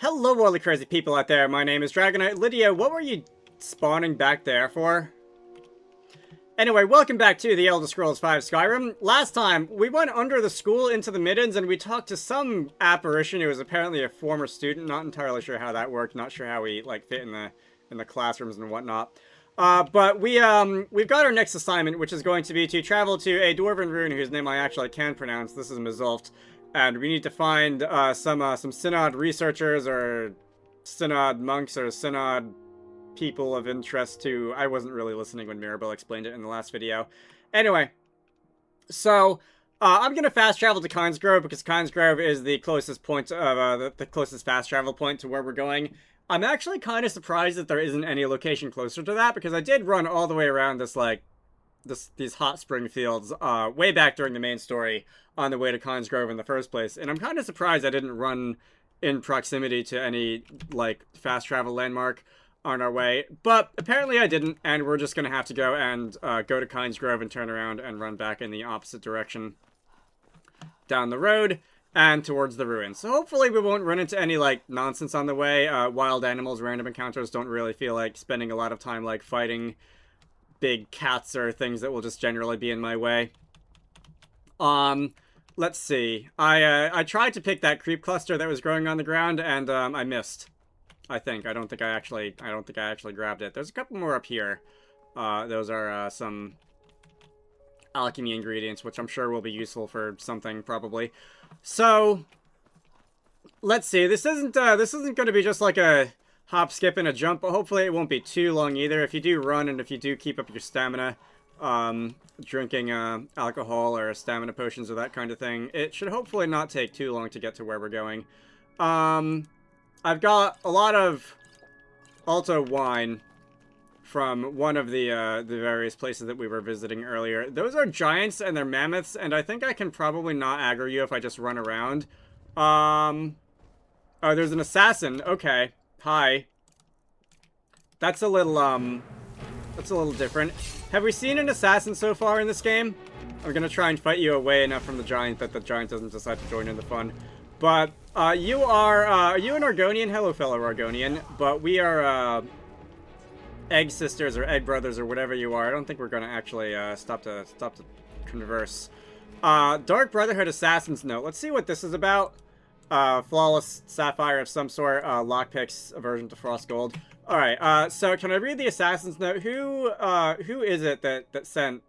Hello all the crazy people out there, my name is Dragonite. Lydia, what were you spawning back there for? Anyway, welcome back to the Elder Scrolls V Skyrim. Last time, we went under the school into the Middens and we talked to some apparition who was apparently a former student. Not entirely sure how that worked, not sure how we fit in the classrooms and whatnot. But we've got our next assignment, which is going to be to travel to a Dwarven rune whose name I actually can pronounce. This is Mizulft. And we need to find some Synod researchers or Synod monks or Synod people of interest to... I wasn't really listening when Mirabelle explained it in the last video. Anyway, so I'm going to fast travel to Kynesgrove because Kynesgrove is the closest point of the closest fast travel point to where we're going. I'm actually kind of surprised that there isn't any location closer to that because I did run all the way around these hot spring fields way back during the main story on the way to Kynesgrove in the first place, and I'm kind of surprised I didn't run in proximity to any fast travel landmark on our way, but apparently I didn't, and we're just gonna have to go and go to Kynesgrove and turn around and run back in the opposite direction down the road and towards the ruins. So hopefully we won't run into any nonsense on the way. Wild animals, random encounters, don't really feel like spending a lot of time fighting big cats or things that will just generally be in my way. Let's see. I tried to pick that creep cluster that was growing on the ground, and I missed. I don't think I actually grabbed it. There's a couple more up here. Those are some alchemy ingredients, which I'm sure will be useful for something probably. So let's see. This isn't going to be just like a hop, skip, and a jump, but hopefully it won't be too long either. If you do run and if you do keep up your stamina, drinking alcohol or stamina potions or that kind of thing, it should hopefully not take too long to get to where we're going. I've got a lot of Alto wine from one of the various places that we were visiting earlier. Those are giants and they're mammoths, and I think I can probably not aggro you if I just run around. Oh, there's an assassin. Okay. Hi. That's a little different. Have we seen an assassin so far in this game? I'm gonna try and fight you away enough from the giant that the giant doesn't decide to join in the fun. But, are you an Argonian? Hello, fellow Argonian. But we are, egg sisters or egg brothers or whatever you are. I don't think we're gonna actually, stop to converse. Dark Brotherhood Assassin's Note. Let's see what this is about. Flawless sapphire of some sort, lockpicks, aversion to frost gold. Alright, so can I read the assassin's note? Who is it that sent...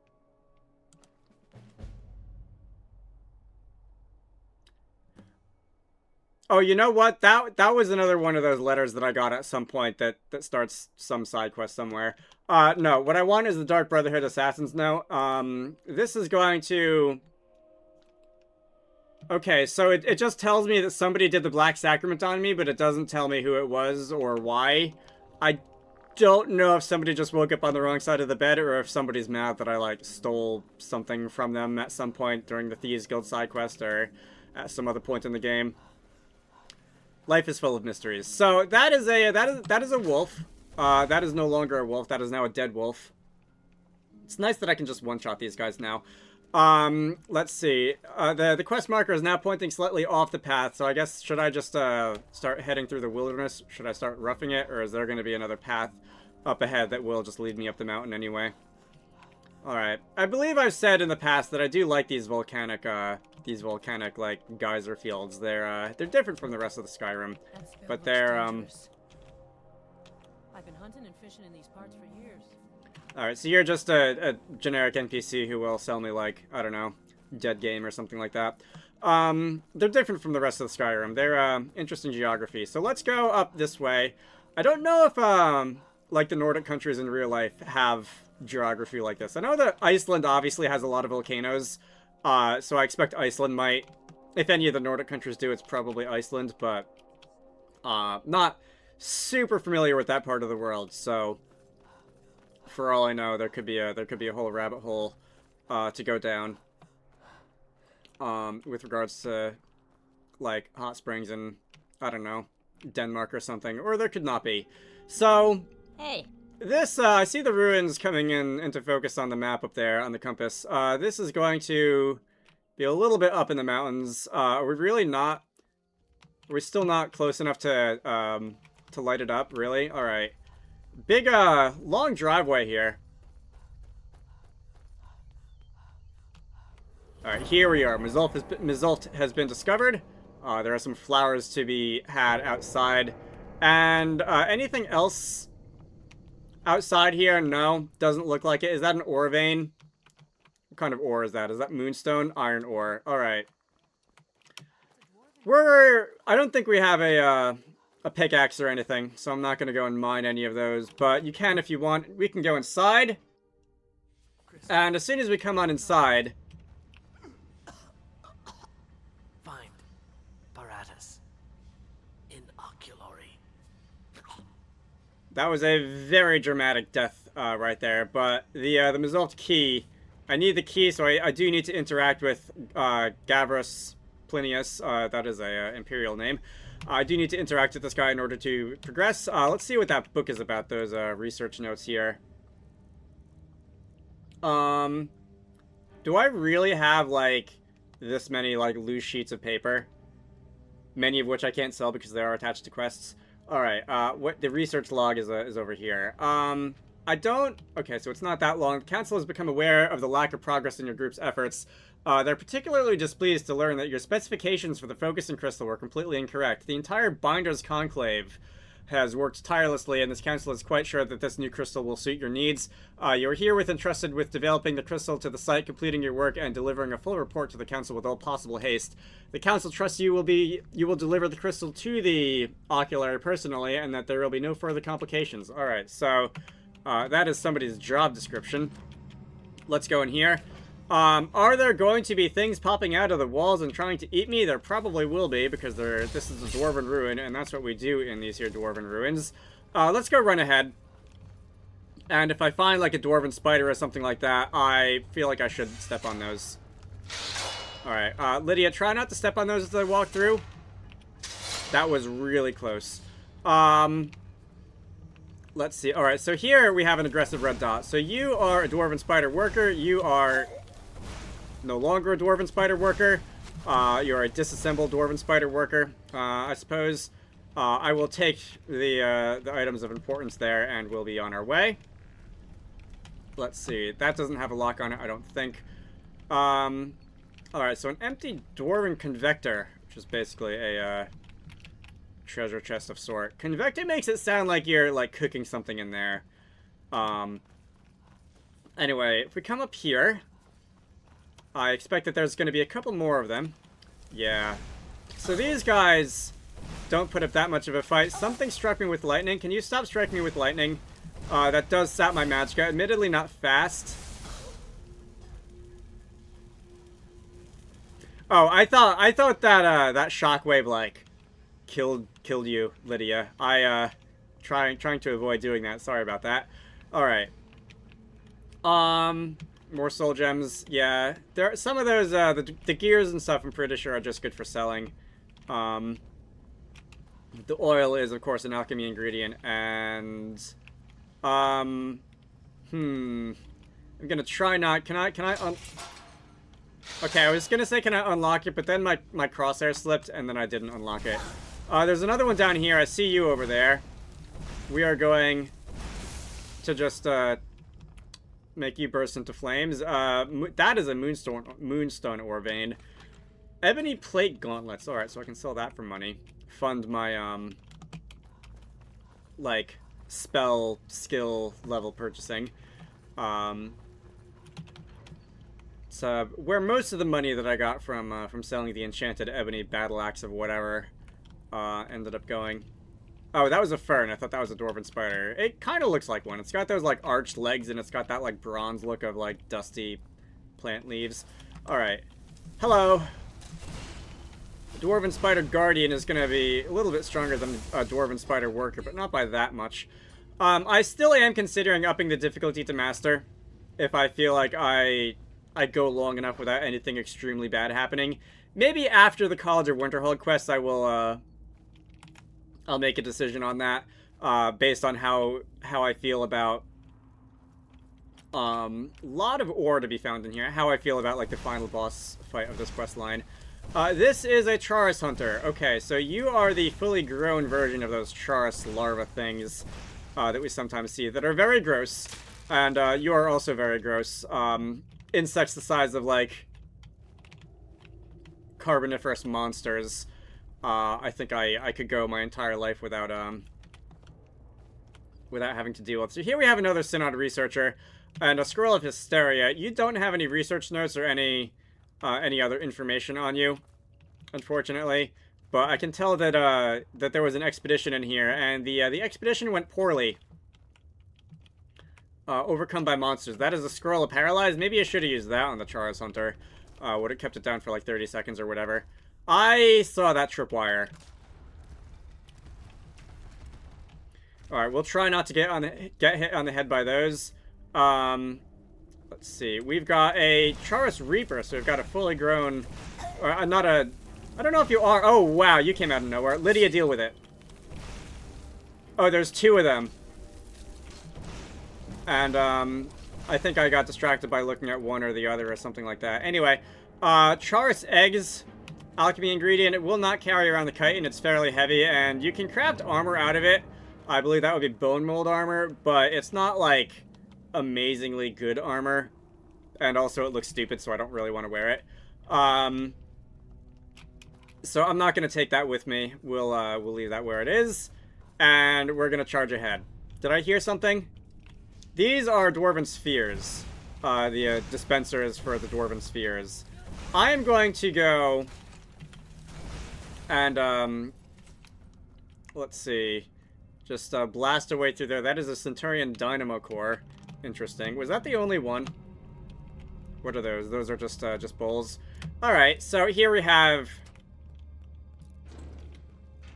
Oh, you know what? That was another one of those letters that I got at some point that starts some side quest somewhere. No, what I want is the Dark Brotherhood Assassin's Note. This is going to... Okay, so it just tells me that somebody did the Black Sacrament on me, but it doesn't tell me who it was or why. I don't know if somebody just woke up on the wrong side of the bed or if somebody's mad that I, stole something from them at some point during the Thieves Guild side quest or at some other point in the game. Life is full of mysteries. So that is a wolf. That is no longer a wolf. That is now a dead wolf. It's nice that I can just one-shot these guys now. Let's see. The quest marker is now pointing slightly off the path, so I guess, should I just, start heading through the wilderness? Should I start roughing it, or is there going to be another path up ahead that will just lead me up the mountain anyway? Alright. I believe I've said in the past that I do like these volcanic, geyser fields. They're different from the rest of the Skyrim, but they're, I've been hunting and fishing in these parts for years. Alright, so you're just a generic NPC who will sell me, I don't know, dead game or something like that. They're different from the rest of the Skyrim. They're, interesting geography. So let's go up this way. I don't know if, the Nordic countries in real life have geography like this. I know that Iceland obviously has a lot of volcanoes, so I expect Iceland might... If any of the Nordic countries do, it's probably Iceland, but, not super familiar with that part of the world, so... For all I know, there could be a whole rabbit hole to go down with regards to hot springs in, I don't know, Denmark or something, or there could not be. So Hey. This I see the ruins coming into focus on the map up there on the compass. This is going to be a little bit up in the mountains. Are we really not Are we still not close enough to light it up, really? Alright. Big, long driveway here. Alright, here we are. Mizult has been discovered. There are some flowers to be had outside. And, anything else outside here? No, doesn't look like it. Is that an ore vein? What kind of ore is that? Is that moonstone? Iron ore. Alright. I don't think we have a pickaxe or anything, so I'm not going to go and mine any of those. But you can if you want. We can go inside. And as soon as we come on inside... Find Paratus in oculary. That was a very dramatic death right there. But the Mizult key... I need the key, so I do need to interact with Gavrus Plinius. That is a Imperial name. I do need to interact with this guy in order to progress. Let's see what that book is about, those research notes here. Do I really have, like, this many, like, loose sheets of paper? Many of which I can't sell because they are attached to quests. Alright, what the research log is over here. I don't... Okay, so it's not that long. The council has become aware of the lack of progress in your group's efforts. They're particularly displeased to learn that your specifications for the focusing crystal were completely incorrect. The entire Binder's Conclave has worked tirelessly, and this council is quite sure that this new crystal will suit your needs. You are herewith entrusted with developing the crystal to the site, completing your work, and delivering a full report to the council with all possible haste. The council trusts you will deliver the crystal to the oculary personally, and that there will be no further complications. Alright, so that is somebody's job description. Let's go in here. Are there going to be things popping out of the walls and trying to eat me? There probably will be, because this is a Dwarven ruin, and that's what we do in these here Dwarven ruins. Let's go run ahead. And if I find, like, a Dwarven spider or something like that, I feel like I should step on those. Alright, Lydia, try not to step on those as I walk through. That was really close. Let's see. Alright, so here we have an aggressive red dot. So you are a Dwarven spider worker. You are... no longer a Dwarven spider worker. You're a disassembled Dwarven spider worker, I suppose. I will take the items of importance there, and we'll be on our way. Let's see. That doesn't have a lock on it, I don't think. Alright, so an empty Dwarven convector, which is basically a treasure chest of sort. Convector makes it sound like you're, like, cooking something in there. Anyway, if we come up here... I expect that there's going to be a couple more of them. Yeah. So these guys don't put up that much of a fight. Something struck me with lightning. Can you stop striking me with lightning? That does sap my magicka. Admittedly not fast. Oh, I thought that that shockwave, like, killed you, Lydia. Trying to avoid doing that. Sorry about that. Alright. More soul gems, yeah. There are some of those, the gears and stuff I'm pretty sure are just good for selling. The oil is, of course, an alchemy ingredient, and... I'm gonna try not... Can I Okay, I was gonna say can I unlock it, but then my crosshair slipped, and then I didn't unlock it. There's another one down here. I see you over there. We are going to just, make you burst into flames. That is a moonstone ore vein. Ebony plate gauntlets. Alright, so I can sell that for money. Fund my, like, spell skill level purchasing. So, where most of the money that I got from selling the enchanted ebony battle axe of whatever, ended up going. Oh, that was a fern. I thought that was a Dwarven spider. It kind of looks like one. It's got those, like, arched legs, and it's got that, like, bronze look of, like, dusty plant leaves. Alright. Hello. A Dwarven spider guardian is going to be a little bit stronger than a Dwarven spider worker, but not by that much. I still am considering upping the difficulty to master, if I feel like I go long enough without anything extremely bad happening. Maybe after the College of Winterhold quest, I will, I'll make a decision on that, based on how I feel about, lot of ore to be found in here, how I feel about, like, the final boss fight of this quest line. This is a Chaurus Hunter. Okay, so you are the fully grown version of those Chaurus larva things that we sometimes see that are very gross. And you are also very gross. Insects the size of, like, carboniferous monsters. I think I could go my entire life without having to deal with. So here we have another Synod researcher and a Scroll of Hysteria. You don't have any research notes or any other information on you, unfortunately. But I can tell that that there was an expedition in here, and the expedition went poorly. Overcome by monsters. That is a Scroll of Paralyze. Maybe I should have used that on the Chaurus Hunter. Would have kept it down for like 30 seconds or whatever. I saw that tripwire. Alright, we'll try not to get hit on the head by those. Let's see. We've got a Chaurus Reaper, so we've got a fully grown... Or, not a... I don't know if you are... Oh, wow, you came out of nowhere. Lydia, deal with it. Oh, there's two of them. And, I think I got distracted by looking at one or the other or something like that. Anyway, Chaurus Eggs, alchemy ingredient. It will not carry around the chitin. It's fairly heavy, and you can craft armor out of it. I believe that would be bone mold armor, but it's not, like, amazingly good armor. And also it looks stupid, so I don't really want to wear it. So I'm not going to take that with me. We'll leave that where it is. And we're going to charge ahead. Did I hear something? These are Dwarven Spheres. The dispensers for the Dwarven Spheres. I am going to go... And, let's see... Just blast away through there. That is a Centurion Dynamo Core. Interesting. Was that the only one? What are those? Those are just bowls. Alright, so here we have...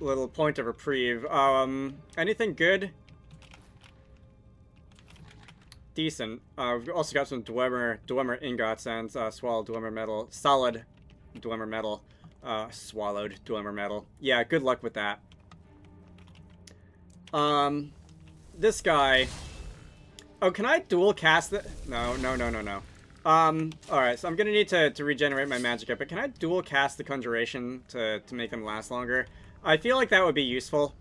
a little point of reprieve. Anything good? Decent. We've also got some Dwemer ingots and swallowed Dwemer metal. Solid Dwemer metal. Swallowed Dwemer metal. Yeah, good luck with that. This guy... Oh, can I dual cast it? No. Alright, so I'm gonna need to regenerate my Magicka, but can I dual cast the Conjuration to make them last longer? I feel like that would be useful.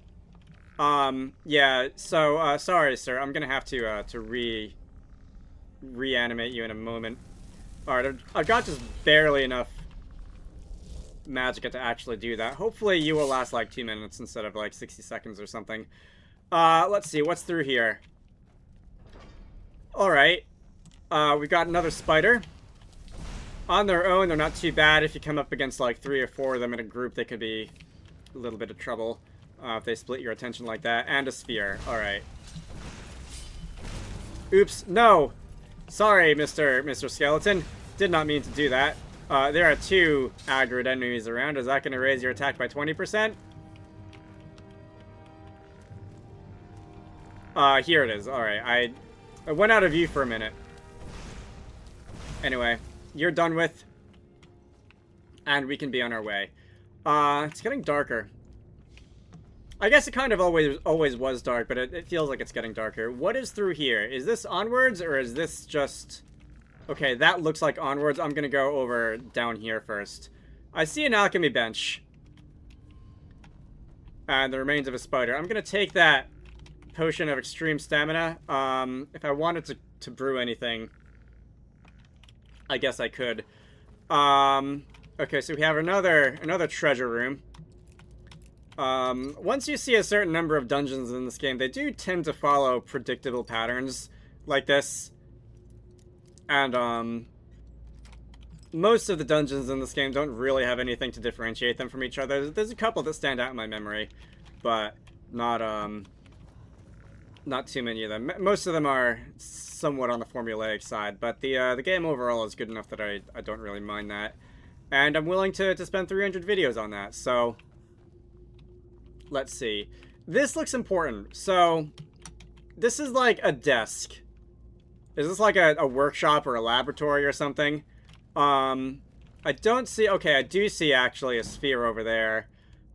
Yeah, so, sorry, sir. I'm gonna have to reanimate you in a moment. Alright, I've got just barely enough Magicka to actually do that. Hopefully you will last like 2 minutes instead of like 60 seconds or something. Let's see, what's through here? Alright. We've got another spider. On their own, they're not too bad. If you come up against like 3 or 4 of them in a group, they could be a little bit of trouble if they split your attention like that. And a sphere. Alright. Oops. No! Sorry, Mr. Skeleton. Did not mean to do that. There are 2 aggroed enemies around. Is that going to raise your attack by 20%? Here it is. Alright, I went out of view for a minute. Anyway, you're done with. And we can be on our way. It's getting darker. I guess it kind of always was dark, but it feels like it's getting darker. What is through here? Is this onwards, or is this just... Okay, that looks like onwards. I'm gonna go over down here first. I see an alchemy bench. And the remains of a spider. I'm gonna take that potion of extreme stamina. If I wanted to brew anything, I guess I could. Okay, so we have another treasure room. Once you see a certain number of dungeons in this game, they do tend to follow predictable patterns like this. And, most of the dungeons in this game don't really have anything to differentiate them from each other. There's a couple that stand out in my memory, but not too many of them. Most of them are somewhat on the formulaic side, but the game overall is good enough that I don't really mind that. And I'm willing to spend 300 videos on that, so... Let's see. This looks important. So, this is like a desk. Is this like a workshop or a laboratory or something? I don't see... Okay, I do see actually a sphere over there.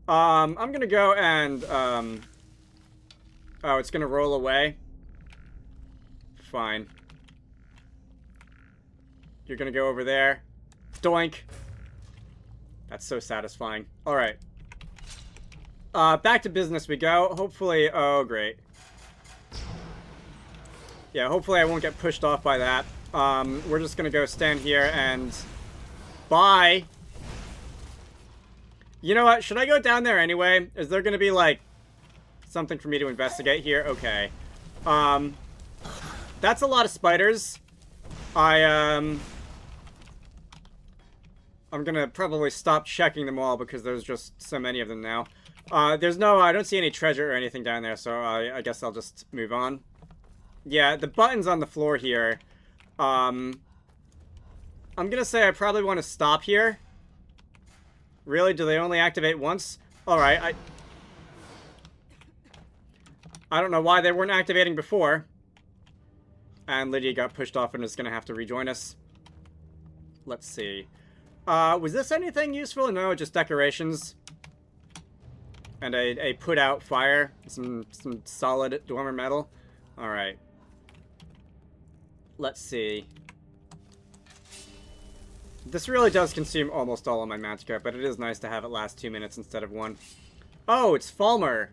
I'm gonna go and... Oh, it's gonna roll away? Fine. You're gonna go over there. Doink. That's so satisfying. Alright. Back to business we go. Hopefully... Oh, great. Yeah, hopefully I won't get pushed off by that. We're just gonna go stand here and... Bye! You know what? Should I go down there anyway? Is there gonna be, like, something for me to investigate here? Okay. That's a lot of spiders. I'm gonna probably stop checking them all because there's just so many of them now. I don't see any treasure or anything down there, so I guess I'll just move on. Yeah, the buttons on the floor here. I'm gonna say I probably want to stop here. Really? Do they only activate once? Alright, I don't know why they weren't activating before. And Lydia got pushed off and is gonna have to rejoin us. Let's see. Was this anything useful? No, just decorations. And a put-out fire. Some solid Dwarven metal. Alright. Let's see. This really does consume almost all of my magicka, but it is nice to have it last 2 minutes instead of 1. Oh, it's Falmer.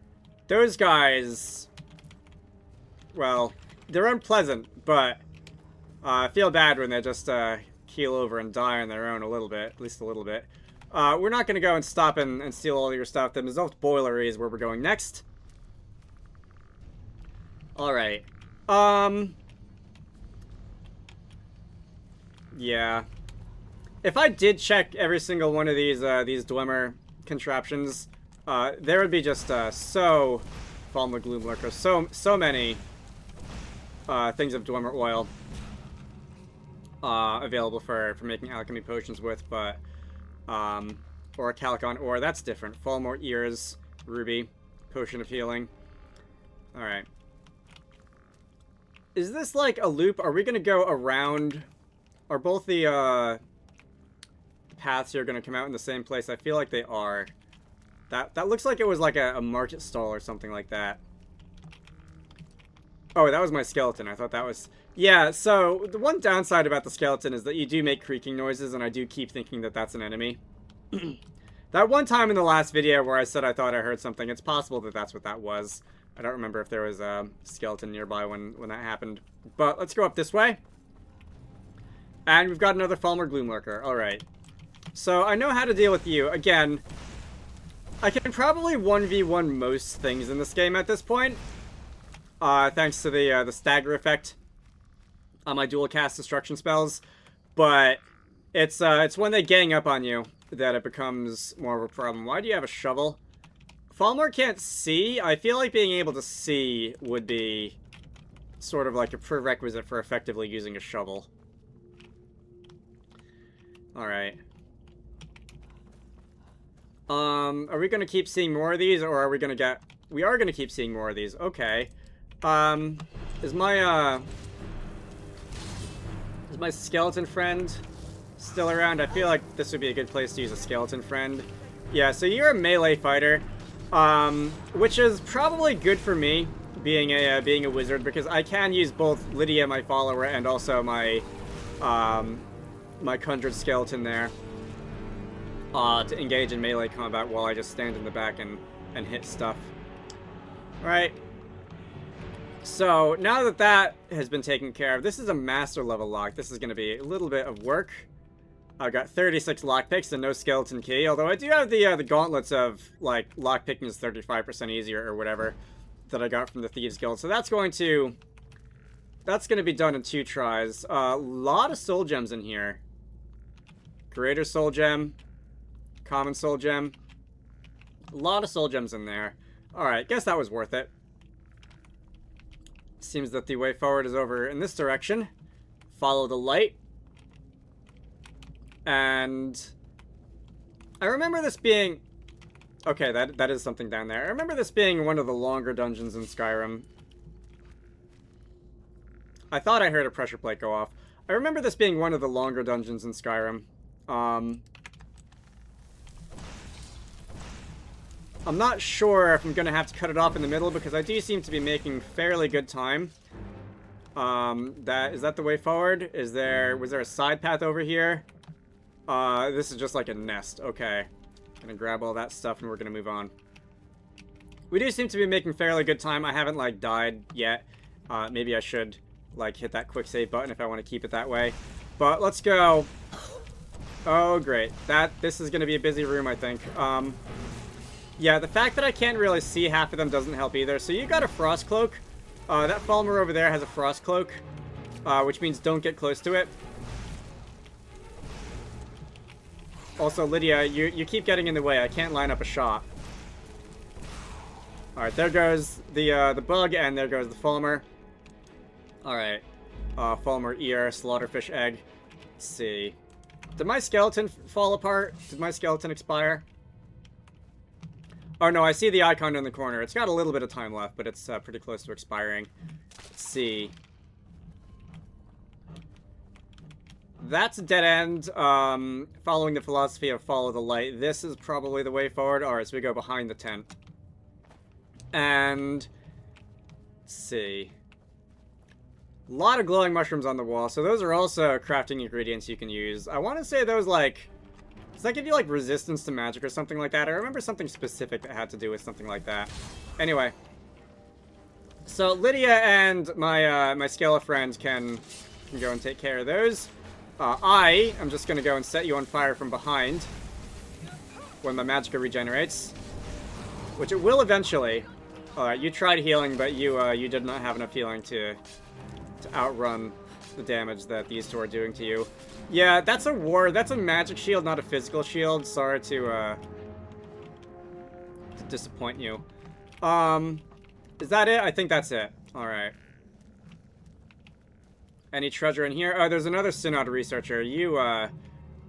Those guys... Well, they're unpleasant, but... I feel bad when they just, keel over and die on their own a little bit. At least a little bit. We're not going to go and stop and steal all your stuff. The Mazult Boilery is where we're going next. Alright. Yeah. If I did check every single one of these Dwemer contraptions, there would be just, so... Falmer Gloomlurker. So many, things of Dwemer oil. Available for making alchemy potions with, but, or a Calicon ore, that's different. Falmore ears, ruby, potion of healing. Alright. Is this like a loop? Are we gonna go around? Are both the, paths here gonna come out in the same place? I feel like they are. That looks like it was like a market stall or something like that. Oh, that was my skeleton. I thought that was... Yeah, so the one downside about the skeleton is that you do make creaking noises, and I do keep thinking that that's an enemy. That one time in the last video where I said I thought I heard something, it's possible that that's what that was. I don't remember if there was a skeleton nearby when that happened. But let's go up this way. And we've got another Falmer Gloomlurker. Alright. So I know how to deal with you. Again, I can probably 1v1 most things in this game at this point. Thanks to the stagger effect on my dual cast destruction spells. But it's when they gang up on you that it becomes more of a problem. Why do you have a shovel? Falmer can't see. I feel like being able to see would be sort of like a prerequisite for effectively using a shovel. Alright. Are we gonna keep seeing more of these, or are we gonna get... We are gonna keep seeing more of these. Okay. Is my skeleton friend still around? I feel like this would be a good place to use a skeleton friend. Yeah, so you're a melee fighter, which is probably good for me, being a wizard, because I can use both Lydia, my follower, and also my conjured skeleton there, to engage in melee combat while I just stand in the back and hit stuff. Alright. So, now that that has been taken care of, this is a master level lock. This is going to be a little bit of work. I've got 36 lockpicks and no skeleton key, although I do have the gauntlets of, like, lockpicking is 35% easier or whatever that I got from the Thieves Guild. So that's going to be done in 2 tries. A lot of soul gems in here. Greater soul gem. Common soul gem. A lot of soul gems in there. Alright, guess that was worth it. Seems that the way forward is over in this direction. Follow the light. And I remember this being... Okay, that is something down there. I remember this being one of the longer dungeons in Skyrim. I thought I heard a pressure plate go off. I remember this being one of the longer dungeons in Skyrim. I'm not sure if I'm going to have to cut it off in the middle, because I do seem to be making fairly good time. Is that the way forward? Was there a side path over here? This is just like a nest. Okay. Gonna grab all that stuff and we're gonna move on. We do seem to be making fairly good time. I haven't, like, died yet. Maybe I should, like, hit that quick save button if I want to keep it that way. But let's go. Oh, great. This is gonna be a busy room, I think. Yeah, the fact that I can't really see half of them doesn't help either. So you got a frost cloak. That Falmer over there has a frost cloak, which means don't get close to it. Also, Lydia, you keep getting in the way. I can't line up a shot. Alright, there goes the bug, and there goes the Falmer. Alright. Falmer ear, slaughterfish egg. Let's see. Did my skeleton fall apart? Did my skeleton expire? Oh no, I see the icon in the corner. It's got a little bit of time left, but it's pretty close to expiring. Let's see. That's a dead end. Following the philosophy of follow the light. This is probably the way forward. Alright, so we go behind the tent. And let's see. A lot of glowing mushrooms on the wall. So those are also crafting ingredients you can use. I want to say those, like... Does that give you, like, resistance to magic or something like that? I remember something specific that had to do with something like that. Anyway. So Lydia and my Scala friend can go and take care of those. I am just going to go and set you on fire from behind when my magicka regenerates. Which it will eventually. Alright, you tried healing, but you did not have enough healing to outrun the damage that these two are doing to you. Yeah, that's a magic shield, not a physical shield. Sorry to disappoint you. Is that it? I think that's it. Alright. Any treasure in here? Oh, there's another Synod researcher. You,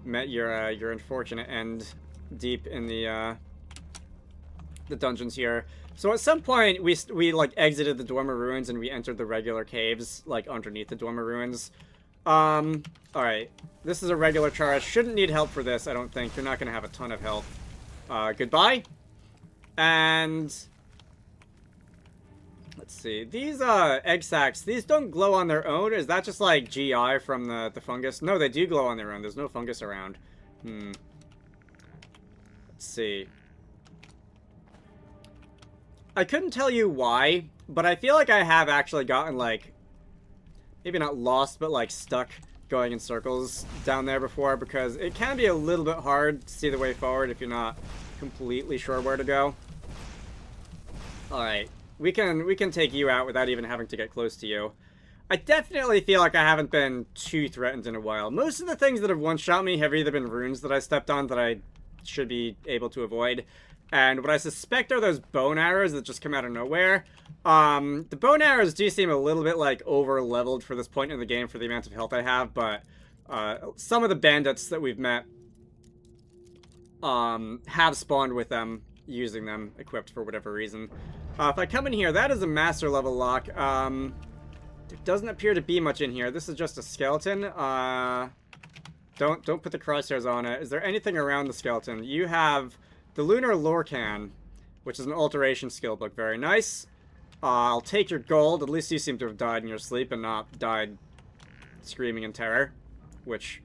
met your unfortunate end deep in the dungeons here. So at some point, we like, exited the Dwemer Ruins and we entered the regular caves, like, underneath the Dwemer Ruins. Alright. This is a regular charge. Shouldn't need help for this, I don't think. You're not gonna have a ton of health. Goodbye. And... let's see. These, egg sacs, these don't glow on their own. Is that just, like, GI from the fungus? No, they do glow on their own. There's no fungus around. Let's see. I couldn't tell you why, but I feel like I have actually gotten, like, maybe not lost, but, like, stuck going in circles down there before, because it can be a little bit hard to see the way forward if you're not completely sure where to go. Alright, we can take you out without even having to get close to you. I definitely feel like I haven't been too threatened in a while. Most of the things that have one-shot me have either been runes that I stepped on that I should be able to avoid, and what I suspect are those bone arrows that just come out of nowhere. The bone arrows do seem a little bit, like, over-leveled for this point in the game for the amount of health I have, but some of the bandits that we've met have spawned with them, using them, equipped for whatever reason. If I come in here, that is a master level lock. There doesn't appear to be much in here. This is just a skeleton. Don't put the crosshairs on it. Is there anything around the skeleton? You have the Lunar Lorcan, which is an alteration skill book. Very nice. I'll take your gold. At least you seem to have died in your sleep and not died screaming in terror, which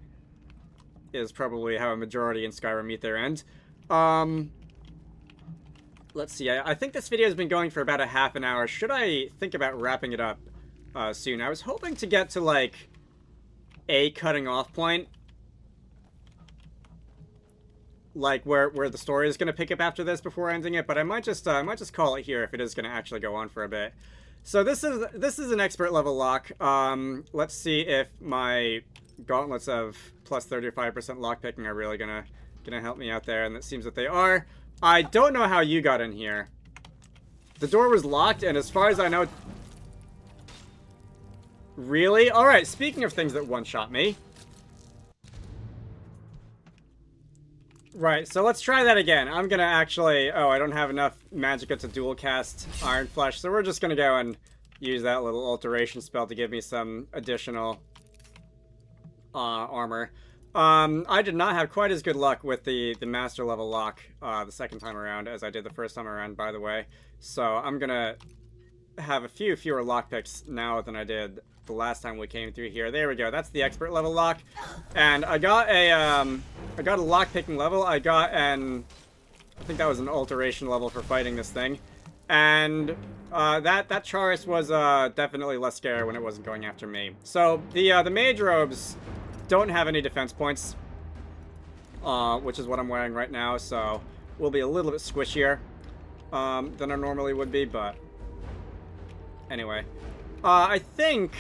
is probably how a majority in Skyrim meet their end. Let's see. I think this video has been going for about a half an hour. Should I think about wrapping it up soon? I was hoping to get to, like, a cutting off point, like where the story is going to pick up after this before ending it, but I might just call it here if it is going to actually go on for a bit. So this is an expert level lock. Let's see if my gauntlets of plus 35% lockpicking are really gonna help me out there, and it seems that they are. I don't know how you got in here. The door was locked, and as far as I know... Really? Alright, speaking of things that one-shot me. Right, so let's try that again. I'm gonna actually... Oh, I don't have enough magicka to dual cast Iron Flesh, so we're just gonna go and use that little alteration spell to give me some additional armor. I did not have quite as good luck with the master level lock the second time around as I did the first time around, by the way. So I'm gonna have a few fewer lockpicks now than I did the last time we came through here. There we go. That's the expert level lock. And I got a lock picking level. I think that was an alteration level for fighting this thing. And that Charis was definitely less scary when it wasn't going after me. So the mage robes don't have any defense points, which is what I'm wearing right now. So we'll be a little bit squishier than I normally would be, but anyway, I think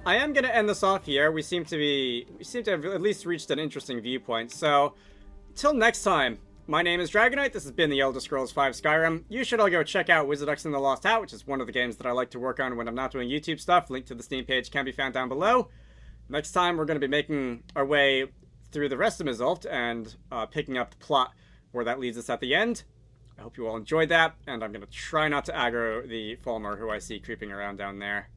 I am gonna end this off here. We seem to have at least reached an interesting viewpoint. So till next time. My name is Dragonite, this has been the Elder Scrolls V Skyrim. You should all go check out Wizarducks and the Lost Hat, which is one of the games that I like to work on when I'm not doing YouTube stuff. Link to the Steam page can be found down below. Next time, we're going to be making our way through the rest of Mizult and picking up the plot where that leads us at the end. I hope you all enjoyed that, and I'm going to try not to aggro the Falmer who I see creeping around down there.